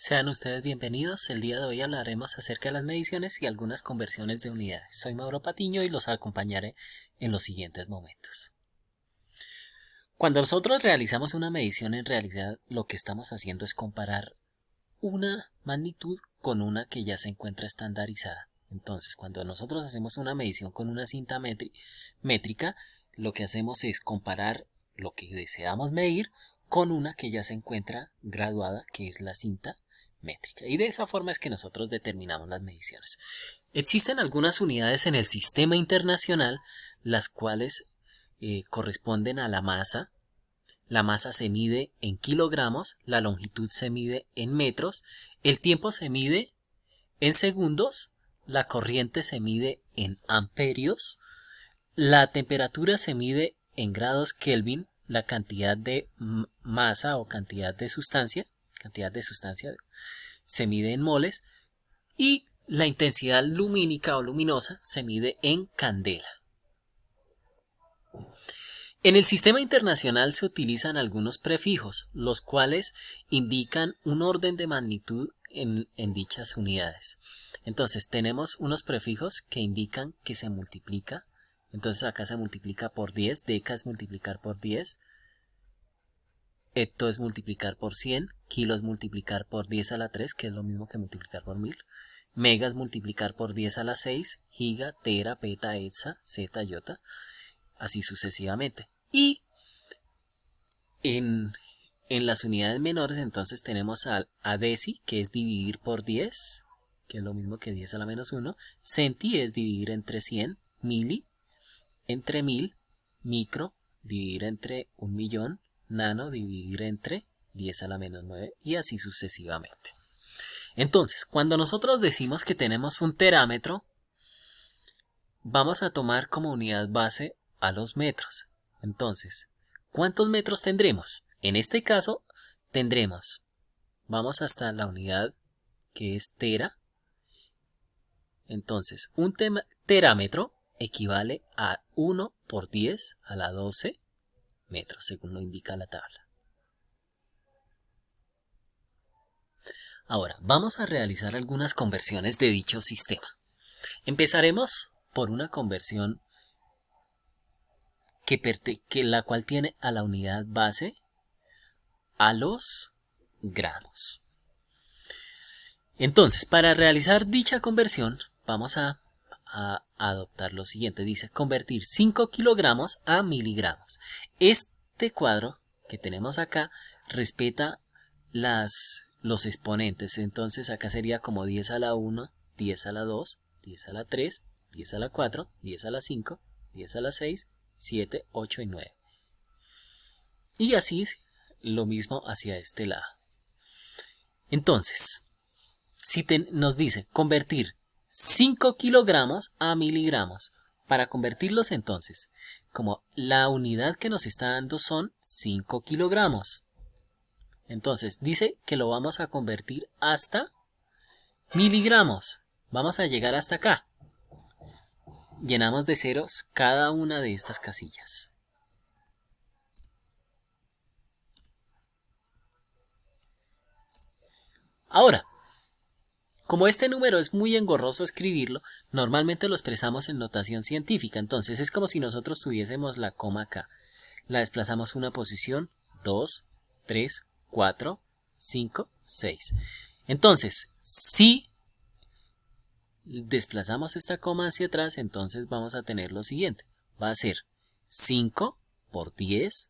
Sean ustedes bienvenidos. El día de hoy hablaremos acerca de las mediciones y algunas conversiones de unidades. Soy Mauro Patiño y los acompañaré en los siguientes momentos. Cuando nosotros realizamos una medición, en realidad lo que estamos haciendo es comparar una magnitud con una que ya se encuentra estandarizada. Entonces, cuando nosotros hacemos una medición con una cinta métrica, lo que hacemos es comparar lo que deseamos medir con una que ya se encuentra graduada, que es la cinta métrica. Y de esa forma es que nosotros determinamos las mediciones. Existen algunas unidades en el sistema internacional, las cuales corresponden a la masa. La masa se mide en kilogramos, la longitud se mide en metros, el tiempo se mide en segundos, la corriente se mide en amperios, la temperatura se mide en grados Kelvin, la cantidad de masa o cantidad de sustancia se mide en moles y la intensidad lumínica o luminosa se mide en candela. En el sistema internacional se utilizan algunos prefijos, los cuales indican un orden de magnitud en dichas unidades. Entonces tenemos unos prefijos que indican que se multiplica. Entonces acá se multiplica por 10, deca es multiplicar por 10, hecto es multiplicar por 100, kilo es multiplicar por 10 a la 3, que es lo mismo que multiplicar por 1000, mega es multiplicar por 10 a la 6, giga, tera, peta, hexa, zeta, iota, así sucesivamente. Y en las unidades menores entonces tenemos a deci, que es dividir por 10, que es lo mismo que 10 a la menos 1, centi es dividir entre 100, mili entre 1000, micro dividir entre 1.000.000, nano dividir entre 10 a la menos 9 y así sucesivamente. Entonces, cuando nosotros decimos que tenemos un terámetro, vamos a tomar como unidad base a los metros. Entonces, ¿cuántos metros tendremos? En este caso, vamos hasta la unidad que es tera. Entonces, un terámetro equivale a 1 por 10 a la 12 metros, según lo indica la tabla. Ahora, vamos a realizar algunas conversiones de dicho sistema. Empezaremos por una conversión que la cual tiene a la unidad base a los gramos. Entonces, para realizar dicha conversión, vamos a adoptar lo siguiente. Dice convertir 5 kilogramos a miligramos. Este cuadro que tenemos acá respeta los exponentes. Entonces acá sería como 10 a la 1, 10 a la 2, 10 a la 3, 10 a la 4, 10 a la 5, 10 a la 6, 7, 8 y 9. Y así lo mismo hacia este lado. Entonces, si nos dice convertir 5 kilogramos a miligramos, para convertirlos entonces, como la unidad que nos está dando son 5 kilogramos, entonces dice que lo vamos a convertir hasta miligramos. Vamos a llegar hasta acá. Llenamos de ceros cada una de estas casillas. Ahora, como este número es muy engorroso escribirlo, normalmente lo expresamos en notación científica. Entonces es como si nosotros tuviésemos la coma acá. La desplazamos una posición, 2, 3, 4, 5, 6. Entonces, si desplazamos esta coma hacia atrás, entonces vamos a tener lo siguiente. Va a ser 5 por 10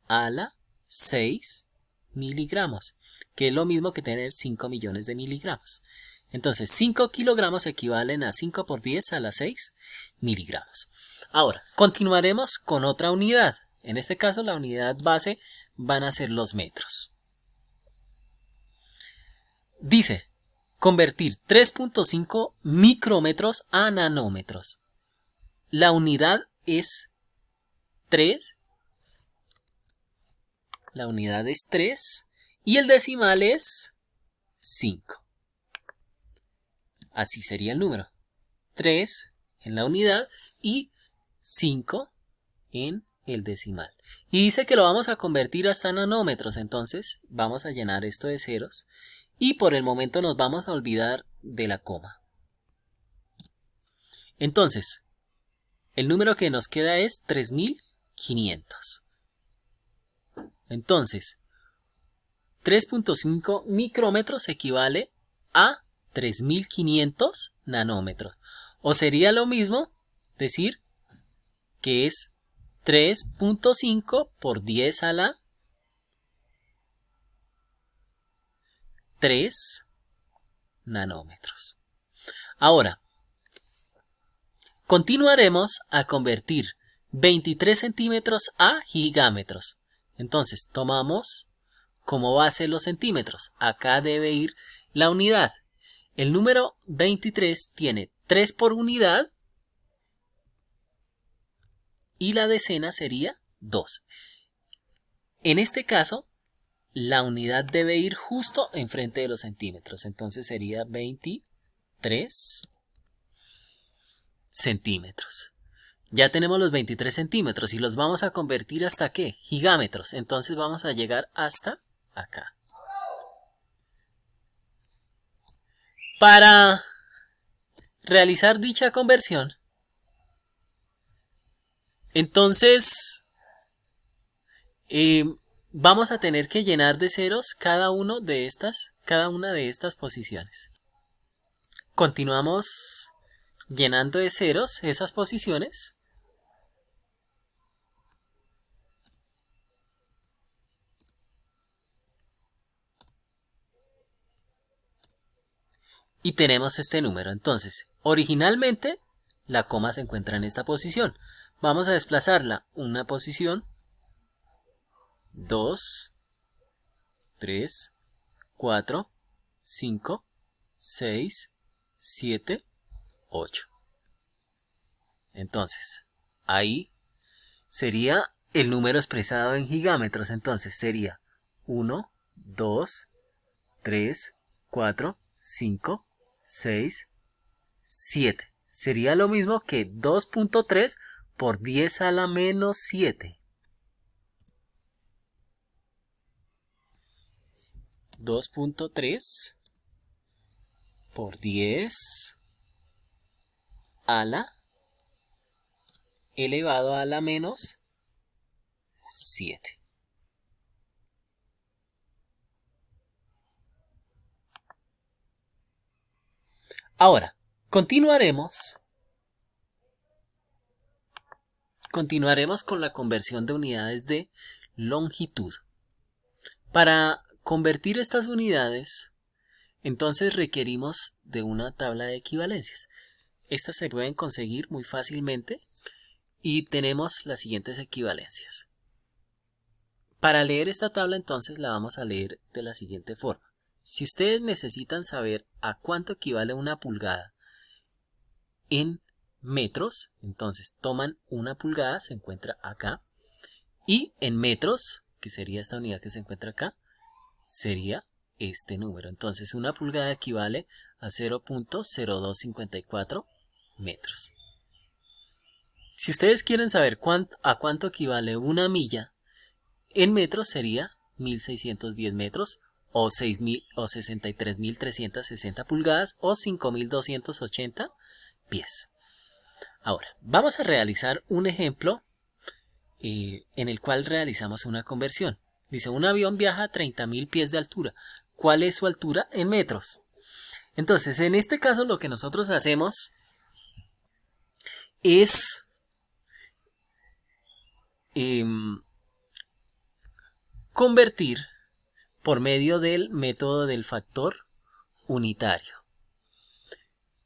a la 6 miligramos, que es lo mismo que tener 5 millones de miligramos. Entonces 5 kilogramos equivalen a 5 por 10 a la 6 miligramos. Ahora, continuaremos con otra unidad. En este caso la unidad base van a ser los metros. Dice, convertir 3.5 micrómetros a nanómetros. La unidad es 3. La unidad es 3 y el decimal es 5. Así sería el número. 3 en la unidad y 5 en el decimal. Y dice que lo vamos a convertir hasta nanómetros. Entonces vamos a llenar esto de ceros y por el momento nos vamos a olvidar de la coma. Entonces, el número que nos queda es 3500. Entonces, 3.5 micrómetros equivale a 3500 nanómetros. O sería lo mismo decir que es 3.5 por 10 a la 3 nanómetros. Ahora, continuaremos a convertir 23 centímetros a gigámetros. Entonces, tomamos como base los centímetros. Acá debe ir la unidad. El número 23 tiene 3 por unidad y la decena sería 2. En este caso, la unidad debe ir justo enfrente de los centímetros. Entonces sería 23 centímetros. Ya tenemos los 23 centímetros y los vamos a convertir hasta ¿qué? Gigámetros. Entonces vamos a llegar hasta acá. Para realizar dicha conversión, entonces vamos a tener que llenar de ceros cada una de estas posiciones. Continuamos llenando de ceros esas posiciones. Y tenemos este número. Entonces, originalmente la coma se encuentra en esta posición. Vamos a desplazarla una posición, 2, 3, 4, 5, 6, 7, 8. Entonces, ahí sería el número expresado en gigámetros. Entonces sería 1, 2, 3, 4, 5, 6, 7. Sería lo mismo que 2.3 por 10 a la menos 7. 2.3 por 10 a la elevado a la menos 7. Ahora, continuaremos con la conversión de unidades de longitud. Para convertir estas unidades, entonces requerimos de una tabla de equivalencias. Estas se pueden conseguir muy fácilmente y tenemos las siguientes equivalencias. Para leer esta tabla, entonces la vamos a leer de la siguiente forma. Si ustedes necesitan saber a cuánto equivale una pulgada en metros, entonces toman una pulgada, se encuentra acá, y en metros, que sería esta unidad que se encuentra acá, sería este número. Entonces una pulgada equivale a 0.0254 metros. Si ustedes quieren saber a cuánto equivale una milla en metros, sería 1610 metros o 63.360 pulgadas o 5.280 pies. Ahora, vamos a realizar un ejemplo en el cual realizamos una conversión. Dice, un avión viaja a 30.000 pies de altura. ¿Cuál es su altura en metros? Entonces, en este caso lo que nosotros hacemos es convertir por medio del método del factor unitario.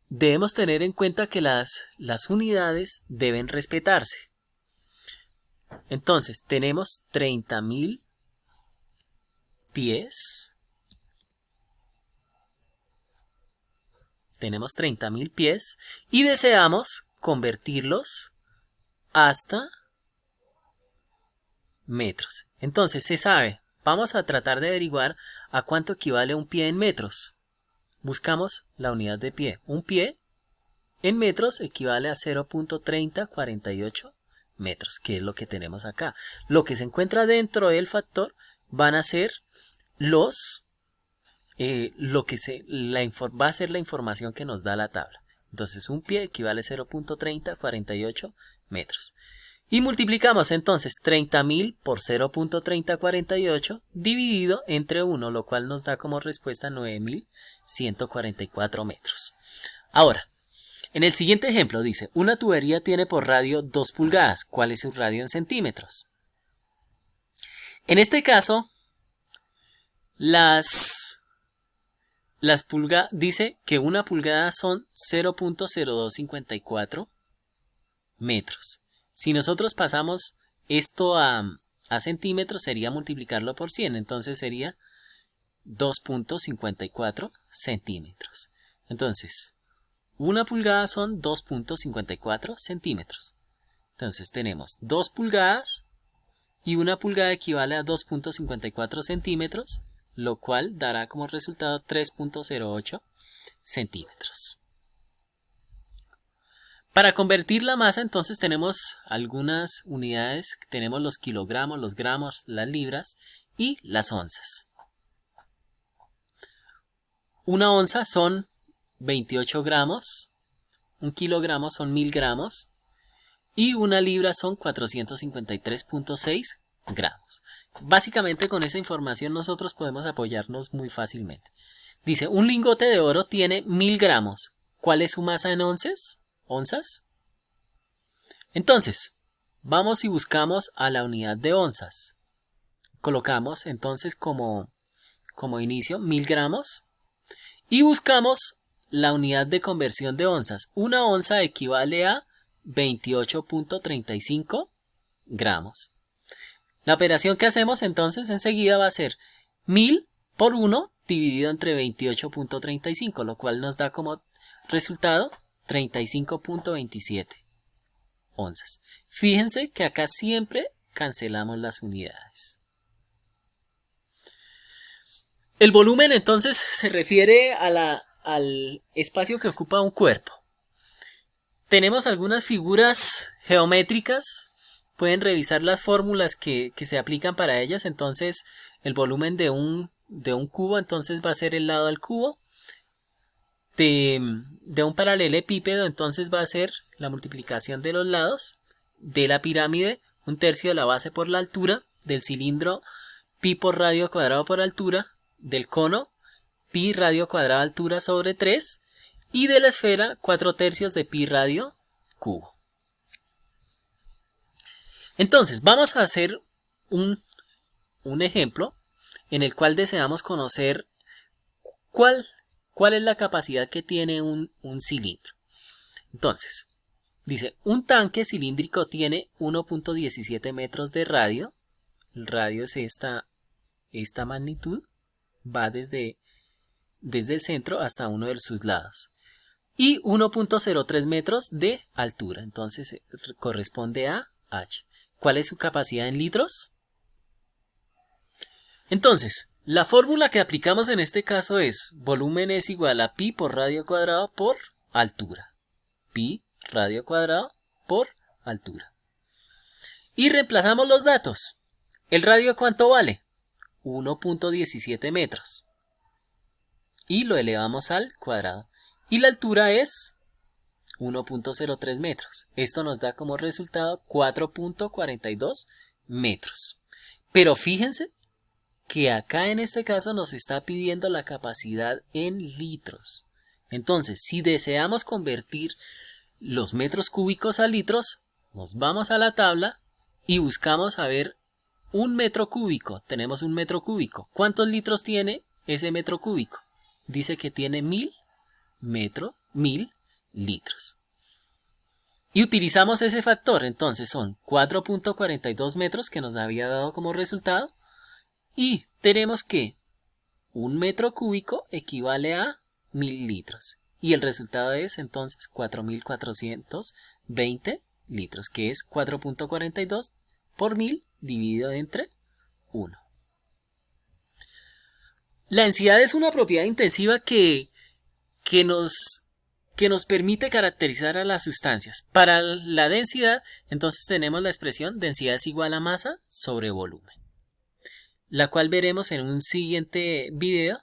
Debemos tener en cuenta que las unidades deben respetarse. Entonces, tenemos 30.000 pies. Tenemos 30.000 pies y deseamos convertirlos hasta metros. Entonces, se sabe, vamos a tratar de averiguar a cuánto equivale un pie en metros. Buscamos la unidad de pie. Un pie en metros equivale a 0.3048 metros, que es lo que tenemos acá. Lo que se encuentra dentro del factor van a ser los va a ser la información que nos da la tabla. Entonces un pie equivale a 0.3048 metros. Y multiplicamos entonces 30.000 por 0.3048 dividido entre 1, lo cual nos da como respuesta 9.144 metros. Ahora, en el siguiente ejemplo dice, una tubería tiene por radio 2 pulgadas. ¿Cuál es su radio en centímetros? En este caso, dice que una pulgada son 0.0254 metros. Si nosotros pasamos esto a centímetros, sería multiplicarlo por 100. Entonces sería 2.54 centímetros. Entonces, una pulgada son 2.54 centímetros. Entonces tenemos 2 pulgadas y una pulgada equivale a 2.54 centímetros, lo cual dará como resultado 3.08 centímetros. Para convertir la masa, entonces tenemos algunas unidades. Tenemos los kilogramos, los gramos, las libras y las onzas. Una onza son 28 gramos, un kilogramo son 1000 gramos y una libra son 453.6 gramos. Básicamente con esa información nosotros podemos apoyarnos muy fácilmente. Dice, un lingote de oro tiene 1000 gramos. ¿Cuál es su masa en onzas? Entonces, vamos y buscamos a la unidad de onzas. Colocamos entonces como inicio 1000 gramos y buscamos la unidad de conversión de onzas. Una onza equivale a 28.35 gramos. La operación que hacemos entonces enseguida va a ser 1000 por 1 dividido entre 28.35, lo cual nos da como resultado 35.27 onzas. Fíjense que acá siempre cancelamos las unidades. El volumen entonces se refiere al espacio que ocupa un cuerpo. Tenemos algunas figuras geométricas. Pueden revisar las fórmulas que se aplican para ellas. Entonces el volumen de un cubo entonces va a ser el lado del cubo. De un paralelepípedo entonces va a ser la multiplicación de los lados. De la pirámide, 1/3 de la base por la altura. Del cilindro, pi por radio cuadrado por altura. Del cono, pi radio cuadrado altura sobre 3. Y de la esfera, 4/3 de pi radio cubo. Entonces vamos a hacer un ejemplo en el cual deseamos conocer cuál es la capacidad que tiene un cilindro. Entonces, dice, un tanque cilíndrico tiene 1.17 metros de radio. El radio es esta magnitud. Va desde el centro hasta uno de sus lados. Y 1.03 metros de altura. Entonces corresponde a H. ¿Cuál es su capacidad en litros? Entonces, la fórmula que aplicamos en este caso es volumen es igual a pi por radio cuadrado por altura. Pi radio cuadrado por altura. Y reemplazamos los datos. ¿El radio cuánto vale? 1.17 metros. Y lo elevamos al cuadrado. Y la altura es 1.03 metros. Esto nos da como resultado 4.42 metros. Pero fíjense que acá en este caso nos está pidiendo la capacidad en litros. Entonces, si deseamos convertir los metros cúbicos a litros, nos vamos a la tabla y buscamos a ver un metro cúbico. Tenemos un metro cúbico. ¿Cuántos litros tiene ese metro cúbico? Dice que tiene 1000 litros. Y utilizamos ese factor. Entonces son 4.42 metros que nos había dado como resultado. Y tenemos que un metro cúbico equivale a 1000 litros. Y el resultado es entonces 4420 litros, que es 4.42 por 1000 dividido entre 1. La densidad es una propiedad intensiva que nos permite caracterizar a las sustancias. Para la densidad, entonces tenemos la expresión densidad es igual a masa sobre volumen, la cual veremos en un siguiente video